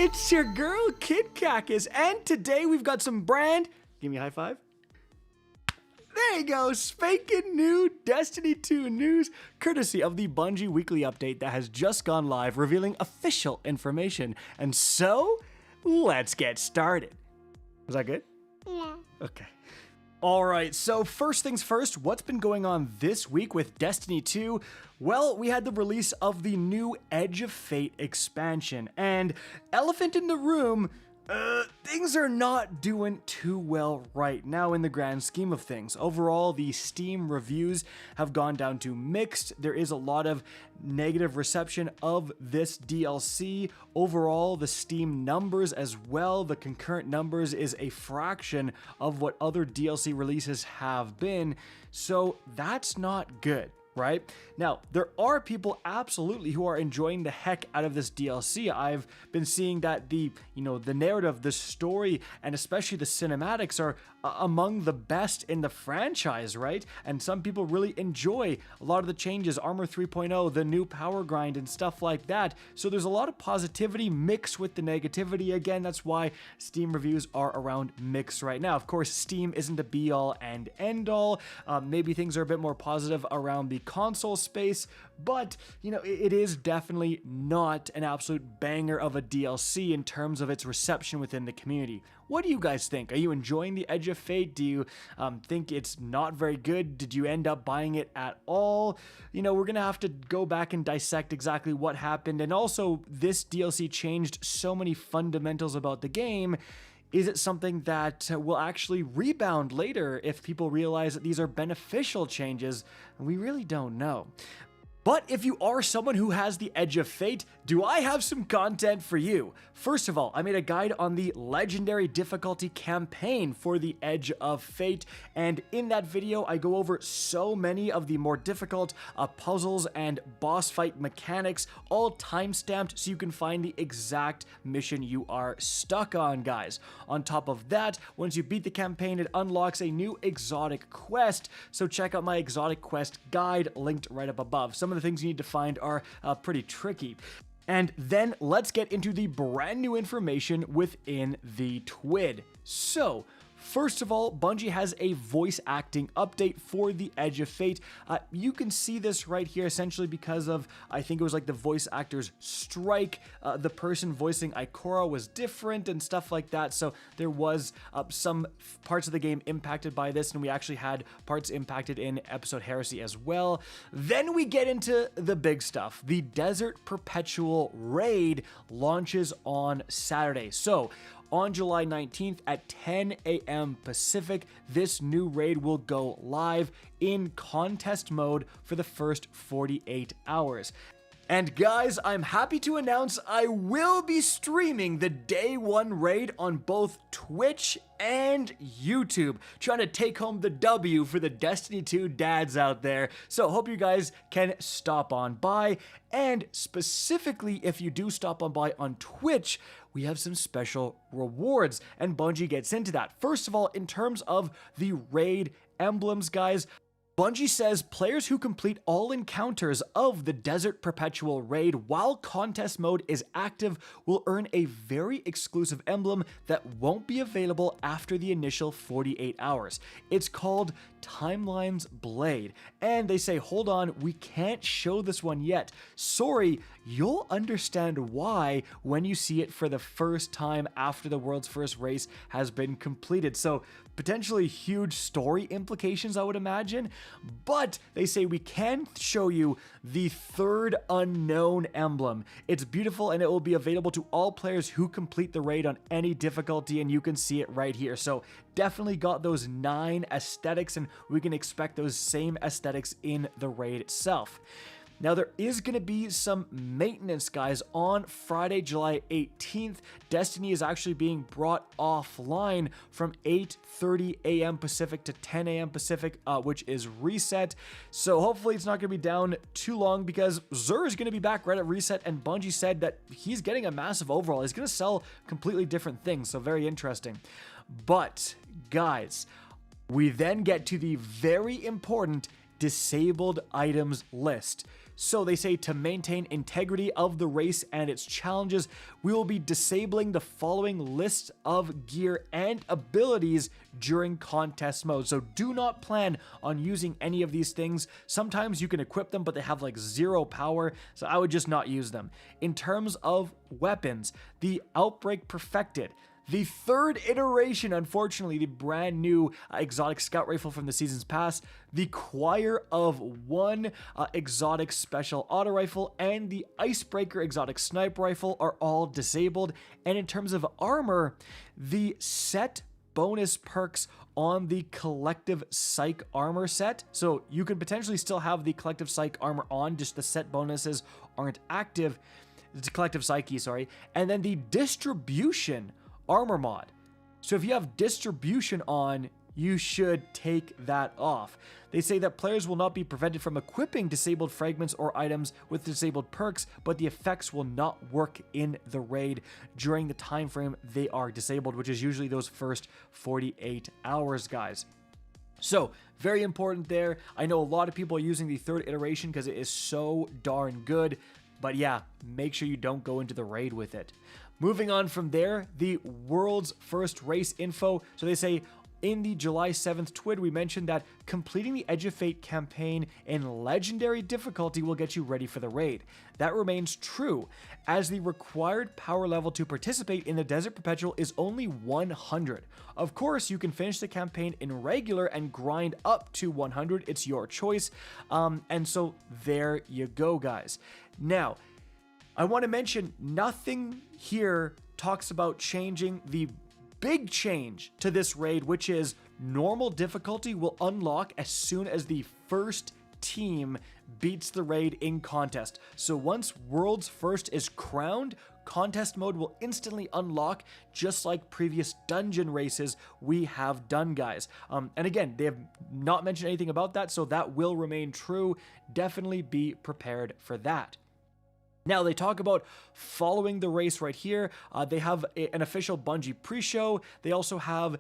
It's your girl, Kid Cactus, and today we've got some give me a high five. There you go, spanking new Destiny 2 news, courtesy of the Bungie weekly update that has just gone live, revealing official information. And so, let's get started. Was that good? Yeah. Okay. Alright, so first things first, what's been going on this week with Destiny 2? Well, we had the release of the new Edge of Fate expansion, and elephant in the room, things are not doing too well right now in the grand scheme of things. Overall, the Steam reviews have gone down to mixed. There is a lot of negative reception of this DLC. Overall, the Steam numbers as well, the concurrent numbers is a fraction of what other DLC releases have been, so that's not good. Right? Now, there are people absolutely who are enjoying the heck out of this DLC. I've been seeing that the narrative, the story, and especially the cinematics are among the best in the franchise, right? And some people really enjoy a lot of the changes, Armor 3.0, the new power grind, and stuff like that. So there's a lot of positivity mixed with the negativity. Again, that's why Steam reviews are around mixed right now. Of course, Steam isn't the be-all and end-all. Maybe things are a bit more positive around the console space, but it is definitely not an absolute banger of a DLC in terms of its reception within the community. What do you guys think? Are you enjoying the Edge of Fate? Do you think it's not very good? Did you end up buying it at all? We're gonna have to go back and dissect exactly what happened, and also this DLC changed so many fundamentals about the game. Is it something that will actually rebound later if people realize that these are beneficial changes? We really don't know. But if you are someone who has the Edge of Fate, do I have some content for you? First of all, I made a guide on the Legendary difficulty campaign for the Edge of Fate, and in that video I go over so many of the more difficult puzzles and boss fight mechanics, all time-stamped so you can find the exact mission you are stuck on, guys. On top of that, once you beat the campaign, it unlocks a new exotic quest, so check out my exotic quest guide linked right up above. Some of the things you need to find are pretty tricky. And then let's get into the brand new information within the TWID. So, first of all, Bungie has a voice acting update for the Edge of Fate. You can see this right here essentially because of, I think it was like the voice actor's strike. The person voicing Ikora was different and stuff like that. So there was some parts of the game impacted by this, and we actually had parts impacted in episode Heresy as well. Then we get into the big stuff. The Desert Perpetual Raid launches on Saturday. So, on July 19th at 10 a.m. Pacific, this new raid will go live in contest mode for the first 48 hours. And guys, I'm happy to announce I will be streaming the Day 1 raid on both Twitch and YouTube, trying to take home the W for the Destiny 2 dads out there. So hope you guys can stop on by, and specifically if you do stop on by on Twitch, we have some special rewards, and Bungie gets into that. First of all, in terms of the raid emblems, guys, Bungie says players who complete all encounters of the Desert Perpetual Raid while contest mode is active will earn a very exclusive emblem that won't be available after the initial 48 hours. It's called Timeline's Blade, and they say, hold on, we can't show this one yet. Sorry, you'll understand why when you see it for the first time after the world's first race has been completed. So potentially huge story implications, I would imagine, but they say we can show you the third unknown emblem. It's beautiful, and it will be available to all players who complete the raid on any difficulty, and you can see it right here. So definitely got those 9 aesthetics, and we can expect those same aesthetics in the raid itself. Now, there is going to be some maintenance, guys, on Friday, July 18th. Destiny is actually being brought offline from 8:30 a.m. Pacific to 10 a.m. Pacific, which is reset. So hopefully it's not going to be down too long, because Xur is going to be back right at reset, and Bungie said that he's getting a massive overhaul. He's going to sell completely different things, so very interesting. But, guys, we then get to the very important disabled items list. So they say to maintain integrity of the race and its challenges, we will be disabling the following list of gear and abilities during contest mode. So do not plan on using any of these things. Sometimes you can equip them, but they have like 0 power, so I would just not use them. In terms of weapons, the Outbreak Perfected. The 3rd iteration, unfortunately, the brand new exotic scout rifle from the season's past, the Choir of One exotic special auto rifle, and the Icebreaker exotic sniper rifle are all disabled. And in terms of armor, the set bonus perks on the Collective Psych armor set. So you could potentially still have the Collective Psych armor on, just the set bonuses aren't active. It's Collective Psyche, sorry. And then the Distribution armor mod. So if you have distribution on, you should take that off. They say that players will not be prevented from equipping disabled fragments or items with disabled perks, but the effects will not work in the raid during the time frame they are disabled, which is usually those first 48 hours, guys. So, very important there. I know a lot of people are using the 3rd iteration because it is so darn good, but yeah, make sure you don't go into the raid with it. Moving on from there, the world's first race info. So they say in the July 7th TWID, we mentioned that completing the Edge of Fate campaign in legendary difficulty will get you ready for the raid. That remains true, as the required power level to participate in the Desert Perpetual is only 100. Of course, you can finish the campaign in regular and grind up to 100. It's your choice. And so there you go, guys. Now, I want to mention nothing here talks about changing the big change to this raid, which is normal difficulty will unlock as soon as the first team beats the raid in contest. So once World's First is crowned, contest mode will instantly unlock, just like previous dungeon races we have done, guys. And again, they have not mentioned anything about that, so that will remain true. Definitely be prepared for that. Now, they talk about following the race right here. They have an official Bungie pre-show. They also have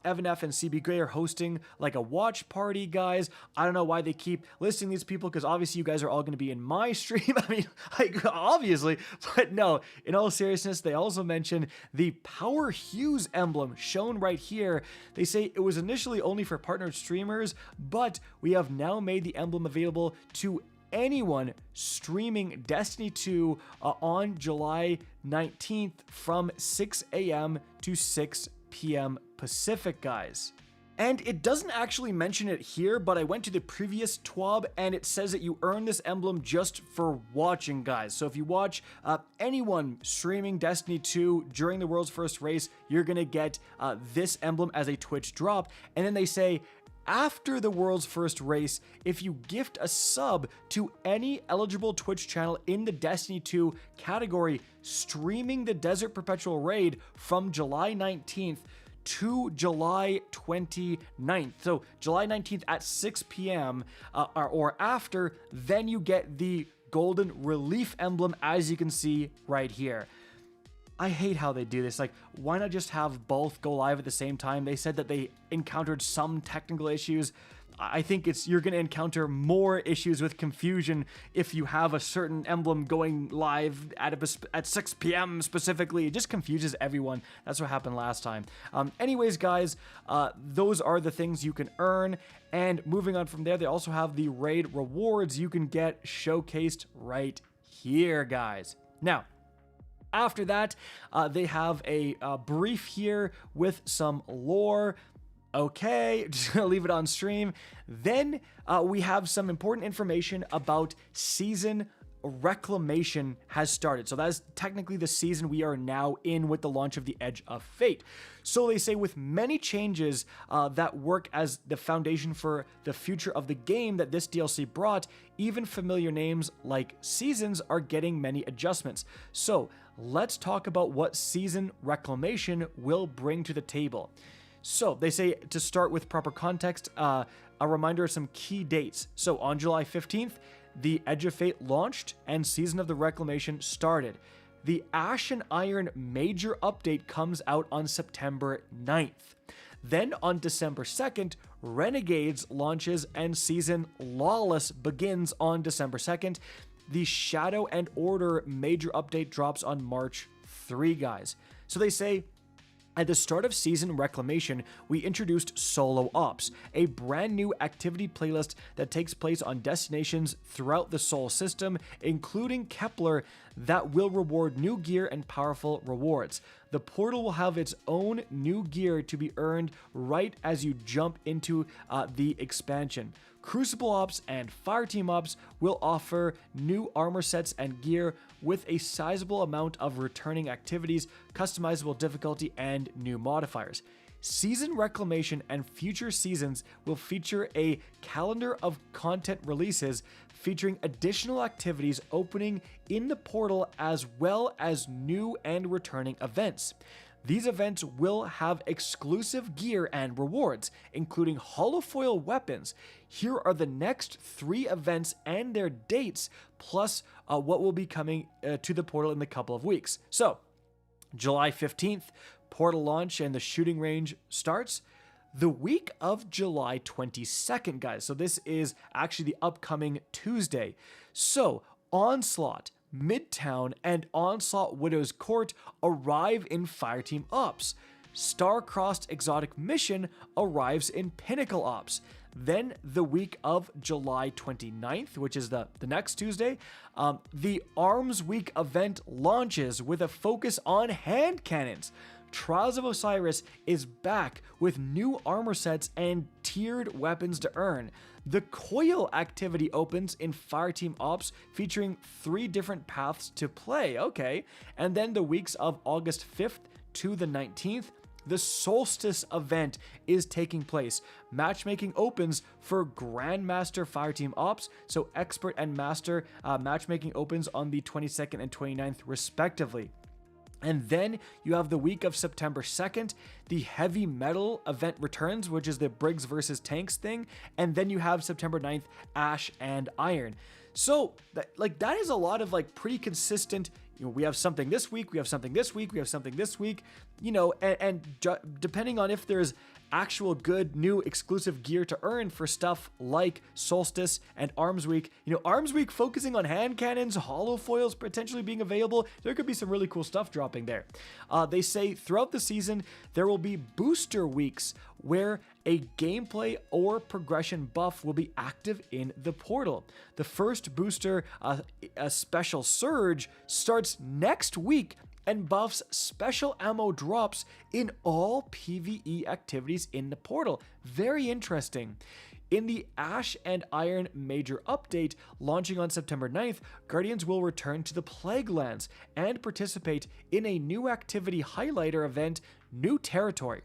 Evan F and CB Gray are hosting like a watch party, guys. I don't know why they keep listing these people, because obviously you guys are all going to be in my stream. I mean, like, obviously. But no, in all seriousness, they also mention the Power Hues emblem shown right here. They say it was initially only for partnered streamers, but we have now made the emblem available to anyone streaming Destiny 2 on July 19th from 6 a.m. to 6 p.m. Pacific, guys. And it doesn't actually mention it here, but I went to the previous TWAB and it says that you earn this emblem just for watching, guys. So if you watch anyone streaming Destiny 2 during the world's first race, you're gonna get this emblem as a Twitch drop. And then they say, after the world's first race, if you gift a sub to any eligible Twitch channel in the Destiny 2 category streaming the Desert Perpetual raid from July 19th to July 29th. So July 19th at 6 p.m. Or after, then you get the golden relief emblem, as you can see right here. I hate how they do this. Like, why not just have both go live at the same time? They said that they encountered some technical issues. I think you're going to encounter more issues with confusion if you have a certain emblem going live at 6 p.m. specifically. It just confuses everyone. That's what happened last time. Anyways, guys, those are the things you can earn. And moving on from there, they also have the raid rewards you can get showcased right here, guys. Now, after that, they have a brief here with some lore. Okay, just gonna leave it on stream. Then we have some important information about season Reclamation has started. So that is technically the season we are now in with the launch of the Edge of Fate. So they say with many changes that work as the foundation for the future of the game that this DLC brought, even familiar names like seasons are getting many adjustments. So let's talk about what season Reclamation will bring to the table. So they say, to start with proper context, a reminder of some key dates. So on July 15th, the Edge of Fate launched and Season of the Reclamation started. The Ash and Iron major update comes out on September 9th. Then on December 2nd, Renegades launches and Season Lawless begins on December 2nd. the Shadow and Order major update drops on March 3, guys. So they say, at the start of Season Reclamation, we introduced Solo Ops, a brand new activity playlist that takes place on destinations throughout the Sol system, including Kepler, that will reward new gear and powerful rewards. The portal will have its own new gear to be earned right as you jump into the expansion. Crucible Ops and Fireteam Ops will offer new armor sets and gear with a sizable amount of returning activities, customizable difficulty, and new modifiers. Season Reclamation and future seasons will feature a calendar of content releases featuring additional activities opening in the portal as well as new and returning events. These events will have exclusive gear and rewards, including holofoil weapons. Here are the next 3 events and their dates, plus what will be coming to the portal in a couple of weeks. So, July 15th, portal launch and the shooting range starts. The week of July 22nd, guys. So this is actually the upcoming Tuesday. So, Onslaught, Midtown, and Onslaught Widow's Court arrive in Fireteam Ops. Star-Crossed Exotic Mission arrives in Pinnacle Ops. Then the week of July 29th, which is the next Tuesday, the Arms Week event launches with a focus on hand cannons. Trials of Osiris is back with new armor sets and tiered weapons to earn. The Coil activity opens in Fireteam Ops, featuring 3 different paths to play. Okay. And then the weeks of August 5th to the 19th, the Solstice event is taking place. Matchmaking opens for Grandmaster Fireteam Ops, so Expert and Master matchmaking opens on the 22nd and 29th respectively. And then you have the week of September 2nd, the Heavy Metal event returns, which is the Briggs versus Tanks thing. And then you have September 9th, Ash and Iron. So that is a lot of pretty consistent, we have something this week, we have something this week, we have something this week, and depending on if there's actual good new exclusive gear to earn for stuff like Solstice and Arms Week. Arms Week focusing on hand cannons, holofoils potentially being available. There could be some really cool stuff dropping there. They say throughout the season, there will be booster weeks where a gameplay or progression buff will be active in the portal. The first booster, a special surge, starts next week and buffs special ammo drops in all PvE activities in the portal. Very interesting. In the Ash and Iron major update launching on September 9th, Guardians will return to the Plague Lands and participate in a new activity highlighter event, New Territory.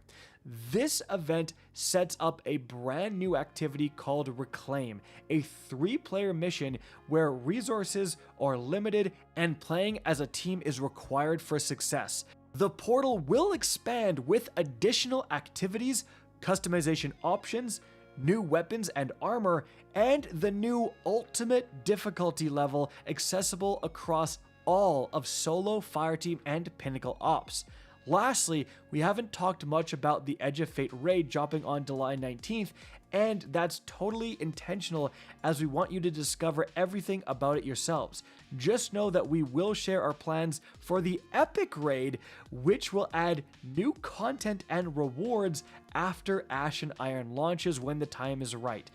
This event sets up a brand new activity called Reclaim, a 3-player mission where resources are limited and playing as a team is required for success. The portal will expand with additional activities, customization options, new weapons and armor, and the new ultimate difficulty level accessible across all of Solo, Fireteam, and Pinnacle Ops. Lastly, we haven't talked much about the Edge of Fate raid dropping on July 19th, and that's totally intentional as we want you to discover everything about it yourselves. Just know that we will share our plans for the Epic raid, which will add new content and rewards after Ash and Iron launches when the time is right.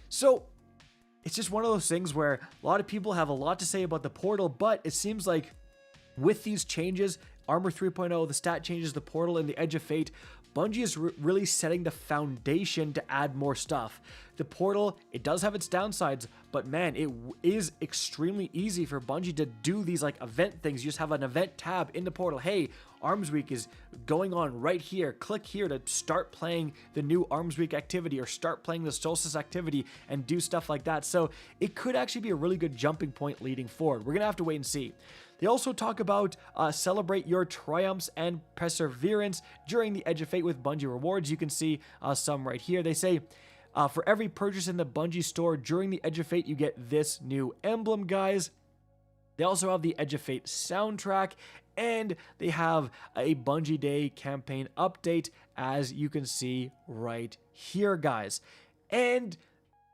So, it's just one of those things where a lot of people have a lot to say about the portal, but it seems like with these changes, Armor 3.0, the stat changes, the portal, and the Edge of Fate, Bungie is really setting the foundation to add more stuff. The portal, it does have its downsides, but man, it is extremely easy for Bungie to do these event things. You just have an event tab in the portal. Hey, Arms Week is going on right here. Click here to start playing the new Arms Week activity or start playing the Solstice activity and do stuff like that. So it could actually be a really good jumping point leading forward. We're going to have to wait and see. They also talk about celebrate your triumphs and perseverance during the Edge of Fate with Bungie rewards. You can see some right here. They say, for every purchase in the Bungie store during the Edge of Fate, you get this new emblem, guys. They also have the Edge of Fate soundtrack, and they have a Bungie Day campaign update, as you can see right here, guys. And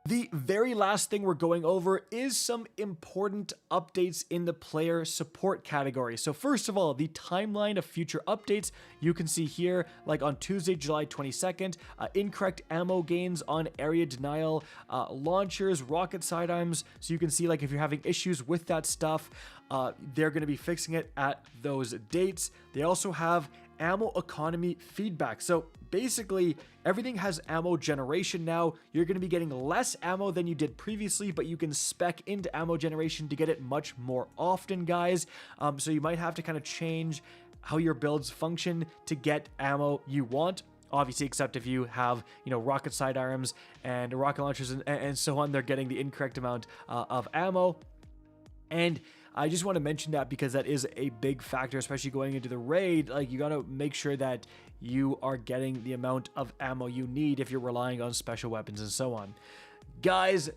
The very last thing we're going over is some important updates in the player support category. So first of all, the timeline of future updates you can see here, like on Tuesday, July 22nd, incorrect ammo gains on area denial, launchers, rocket sidearms. So you can see like if you're having issues with that stuff, they're going to be fixing it at those dates. They also have ammo economy feedback. So basically, everything has ammo generation now. You're going to be getting less ammo than you did previously, but you can spec into ammo generation to get it much more often, guys. So you might have to kind of change how your builds function to get ammo you want. Obviously, except if you have, rocket sidearms and rocket launchers and so on, they're getting the incorrect amount of ammo. And I just want to mention that because that is a big factor, especially going into the raid. Like, you got to make sure that you are getting the amount of ammo you need if you're relying on special weapons and so on. Guys,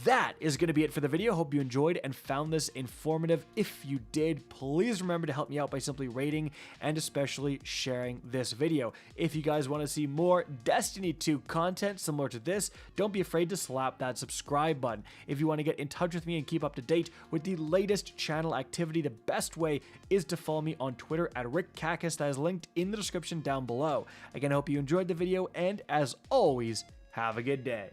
that is going to be it for the video. Hope you enjoyed and found this informative. If you did, please remember to help me out by simply rating and especially sharing this video. If you guys want to see more Destiny 2 content similar to this, don't be afraid to slap that subscribe button. If you want to get in touch with me and keep up to date with the latest channel activity, the best way is to follow me on Twitter at RickCacus. That is linked in the description down below. Again, I hope you enjoyed the video, and as always, have a good day.